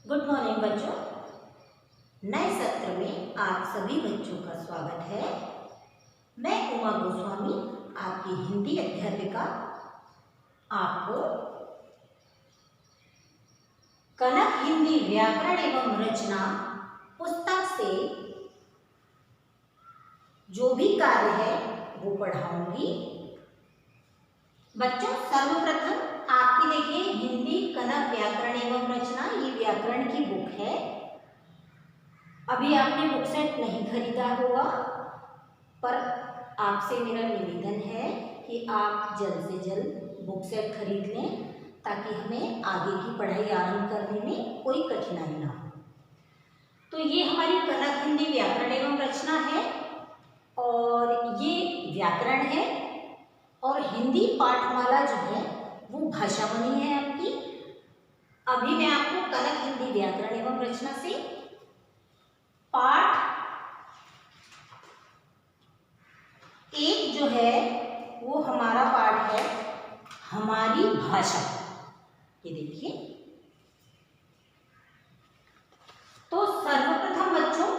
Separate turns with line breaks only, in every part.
Good morning बच्चों। नए सत्र में आप सभी बच्चों का स्वागत है। मैं उमा गोस्वामी, आपकी हिंदी अध्यापिका, आपको कनक हिंदी व्याकरण एवं रचना पुस्तक से जो भी कार्य है वो पढ़ाऊंगी। बच्चों, सर्वप्रथम आपकी देखिए हिंदी कनक व्याकरण एवं रचना, ये व्याकरण की बुक है। अभी आपने बुक सेट नहीं खरीदा होगा, पर आपसे मेरा निवेदन है कि आप जल्द से जल्द बुक सेट खरीद लें ताकि हमें आगे की पढ़ाई आरंभ करने में कोई कठिनाई ना हो। तो ये हमारी कनक हिंदी व्याकरण एवं रचना है और ये व्याकरण है और हिंदी पाठमाला जो है वो भाषा बनी है आपकी। अभी मैं आपको कनक हिंदी व्याकरण एवं रचना से पाठ 1 जो है वो हमारा पाठ है हमारी भाषा। ये देखिए, तो सर्वप्रथम बच्चों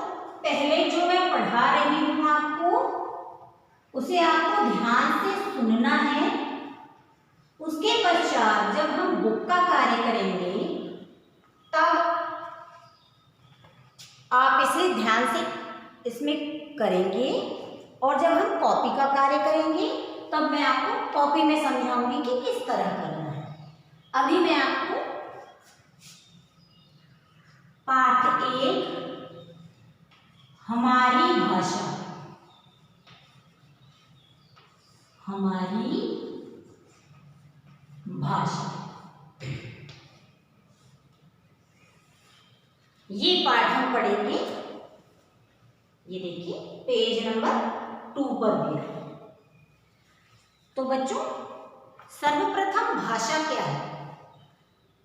पहले जो मैं पढ़ा रही हूं आपको उसे आपको ध्यान से सुनना है। उसके पश्चात जब हम बुक का कार्य करेंगे तब आप इसे ध्यान से इसमें करेंगे और जब हम कॉपी का कार्य करेंगे तब मैं आपको कॉपी में समझाऊंगी कि किस तरह करना है। अभी मैं आपको पाठ 1 हमारी भाषा, हमारी भाषा, ये पाठ हम पढ़ेंगे। ये देखिए पेज नंबर 2 पर दिया है। तो बच्चों, सर्वप्रथम भाषा क्या है?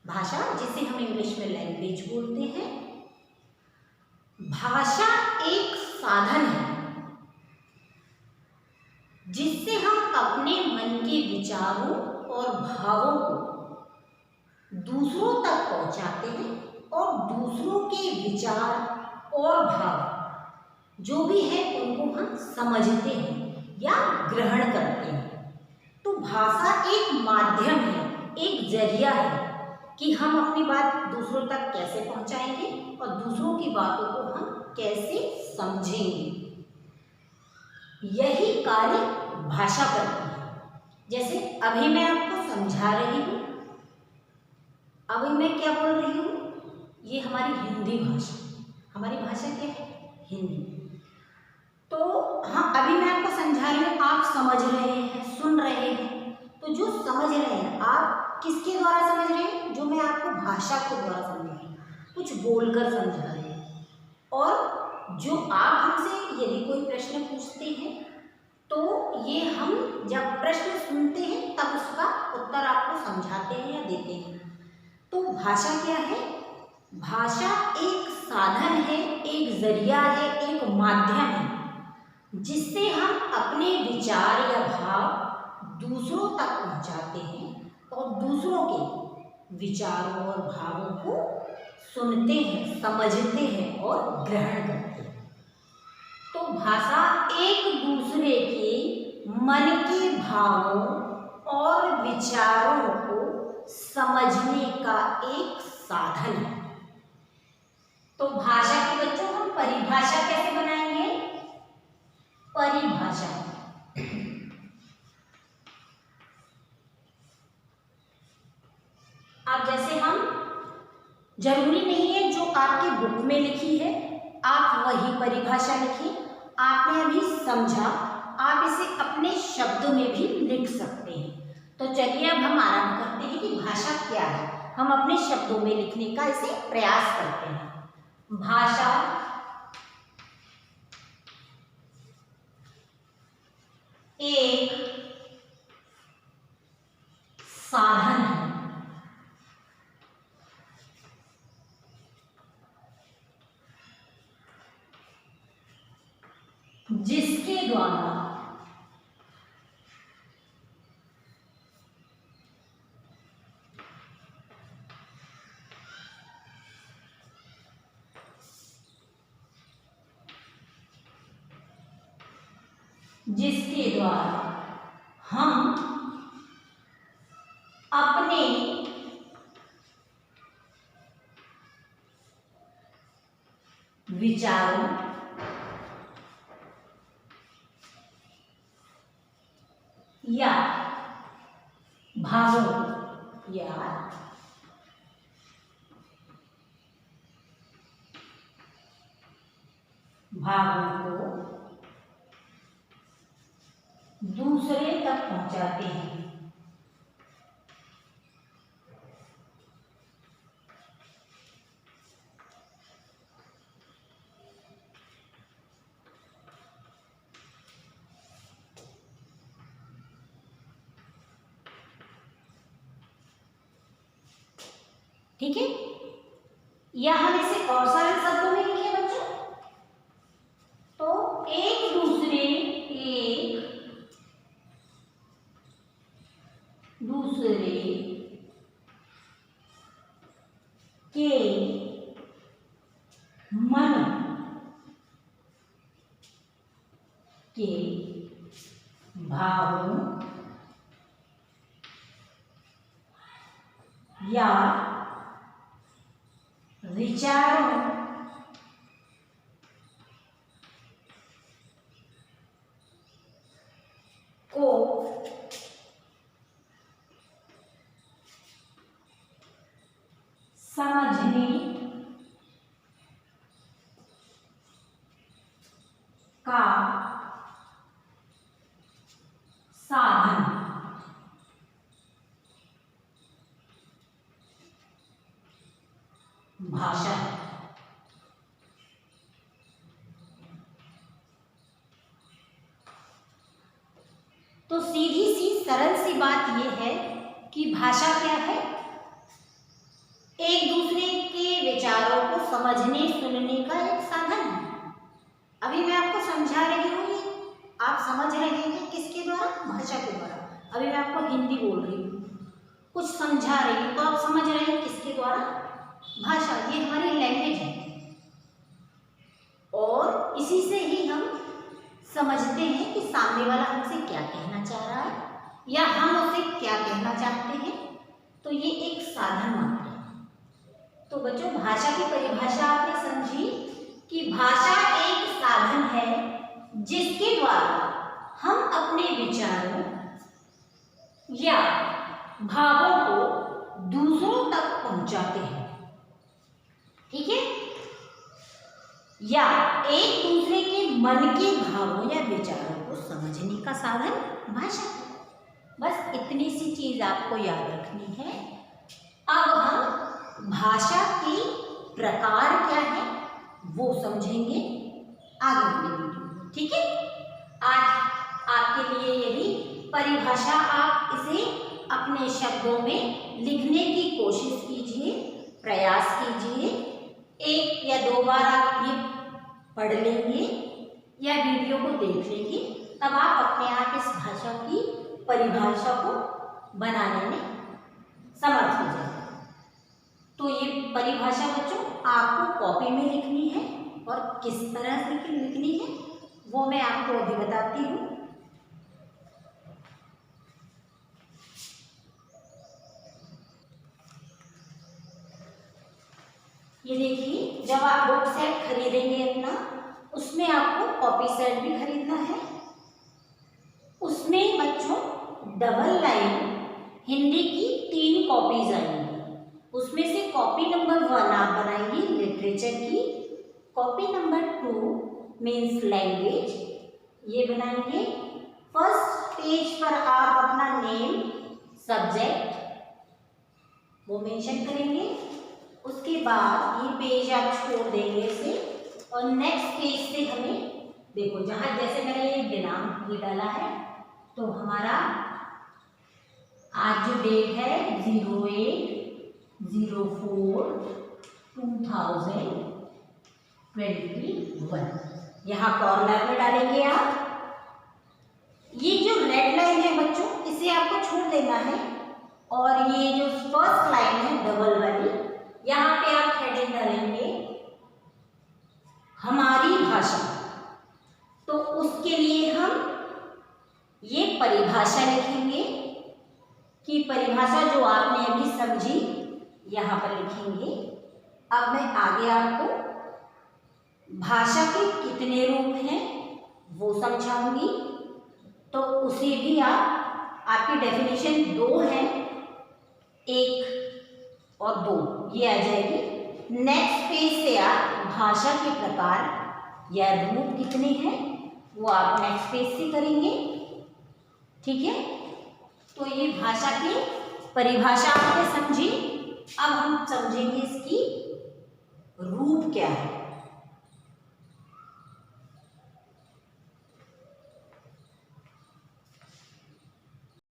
भाषा, जिसे हम इंग्लिश में लैंग्वेज बोलते हैं, भाषा एक साधन है जिससे हम अपने मन के विचारों और भावों को दूसरों तक पहुंचाते हैं और दूसरों के विचार और भाव जो भी है उनको हम समझते हैं या ग्रहण करते हैं। तो भाषा एक माध्यम है, एक जरिया है कि हम अपनी बात दूसरों तक कैसे पहुंचाएंगे और दूसरों की बातों को हम कैसे समझेंगे। यही कार्य भाषा करती है। जैसे अभी मैं आपको समझा रही हूं, अभी मैं क्या बोल रही हूं, ये हमारी हिंदी भाषा, हमारी भाषा क्या है? हिंदी। तो हाँ, अभी मैं आपको समझा रही हूं, आप समझ रहे हैं, सुन रहे हैं। तो जो समझ रहे हैं आप किसके द्वारा समझ रहे हैं? जो मैं आपको भाषा के द्वारा समझ रही हूँ, कुछ बोलकर समझा रहे हैं। और जो आप हमसे यदि कोई प्रश्न पूछते हैं तो ये हम जब प्रश्न सुनते हैं तब उसका उत्तर आपको समझाते हैं या देते हैं। तो भाषा क्या है? भाषा एक साधन है, एक जरिया है, एक माध्यम है जिससे हम अपने विचार या भाव दूसरों तक पहुंचाते हैं और दूसरों के विचारों और भावों को सुनते हैं, समझते हैं और ग्रहण करते हैं। तो भाषा एक दूसरे के मन के भावों और विचारों को समझने का एक साधन है। तो भाषा की बच्चों हम परिभाषा कैसे बनाएंगे? परिभाषा, अब जैसे हम, जरूरी नहीं है जो आपकी बुक में लिखी है आप वही परिभाषा लिखिए। आपने अभी समझा, आप इसे अपने शब्दों में भी लिख सकते हैं। तो चलिए अब हम आरंभ करते हैं कि भाषा क्या है। हम अपने शब्दों में लिखने का इसे प्रयास करते हैं। भाषा एक साधन है जिसके द्वारा जिसके द्वारा हम अपने विचारों या भावों को दूसरे तक पहुंचाते हैं। ठीक है, या हम इसे और सरल शब्दों में लिखे बच्चों, तो एक दूसरे के मन के भावों या विचारों को समझने का साधन भाषा है। तो सीधी सी सरल सी बात यह है कि भाषा क्या है? एक दूसरे के विचारों को समझने सुनने का एक साधन है। अभी मैं आपको समझा रही हूँ, आप समझ रहे हैं किसके द्वारा? भाषा के द्वारा। अभी मैं आपको हिंदी बोल रही हूँ, कुछ समझा रही हूँ, तो आप समझ रहे हैं किसके द्वारा? भाषा। ये हमारी लैंग्वेज है और इसी से ही हम समझते हैं कि सामने वाला हमसे क्या कहना चाह रहा है या हम उसे क्या कहना चाहते हैं। तो ये एक साधन मात्र है। तो बच्चों, भाषा की परिभाषा आपने समझी कि भाषा एक साधन है जिसके द्वारा हम अपने विचारों या भावों को दूसरों तक पहुंचाते हैं। ठीक है, या एक दूसरे के मन के भावों या विचारों को समझने का साधन भाषा है। बस इतनी सी चीज आपको याद रखनी है। अब हम भाषा के प्रकार क्या है वो समझेंगे आगे वाले वीडियो में। ठीक है, आज आपके लिए यही परिभाषा, आप इसे अपने शब्दों में लिखने की कोशिश कीजिए, प्रयास कीजिए। एक या दो बार आप ये पढ़ लेंगे या वीडियो को देख लेंगे, तब आप अपने आप इस भाषा की परिभाषा को बनाने में समर्थ हो जाएंगे। तो ये परिभाषा बच्चों आपको कॉपी में लिखनी है और किस तरह से लिखनी है वो मैं आपको अभी बताती हूँ। ये देखिए, जब आप बुक सेट खरीदेंगे अपना, उसमें आपको कॉपी सेट भी खरीदना है। उसमें बच्चों डबल लाइन हिंदी की 3 कॉपीज आएंगी। उसमें से कॉपी नंबर 1 आप बनाएंगे लिटरेचर की, कॉपी नंबर 2 मीन्स लैंग्वेज ये बनाएंगे। फर्स्ट पेज पर आप अपना नेम, सब्जेक्ट वो मेंशन करेंगे। उसके बाद ये पेज आप छोड़ देंगे इसे, और नेक्स्ट पेज से हमें देखो, जहाँ जैसे मैंने ये दिनांक ये डाला है, तो हमारा आज जो डेट है 08/04/2021, यहाँ कॉर्नर में डालेंगे आप। ये जो रेड लाइन है बच्चों, इसे आपको छोड़ देना है, और ये जो फर्स्ट लाइन है डबल वाली, यहाँ पे आप हेडिंग डालेंगे हमारी भाषा। तो उसके लिए हम परिभाषा लिखेंगे कि परिभाषा जो आपने अभी समझी यहाँ पर लिखेंगे। अब मैं आगे आपको भाषा के कितने रूप हैं वो समझाऊंगी, तो उसे भी आपकी डेफिनेशन 2 है, 1 और 2 ये आ जाएगी। नेक्स्ट पेज से आप भाषा के प्रकार या रूप कितने हैं वो आप नेक्स्ट पेज से करेंगे, ठीक है। तो ये भाषा की परिभाषा आपने समझी। अब हम समझेंगे इसकी रूप क्या है।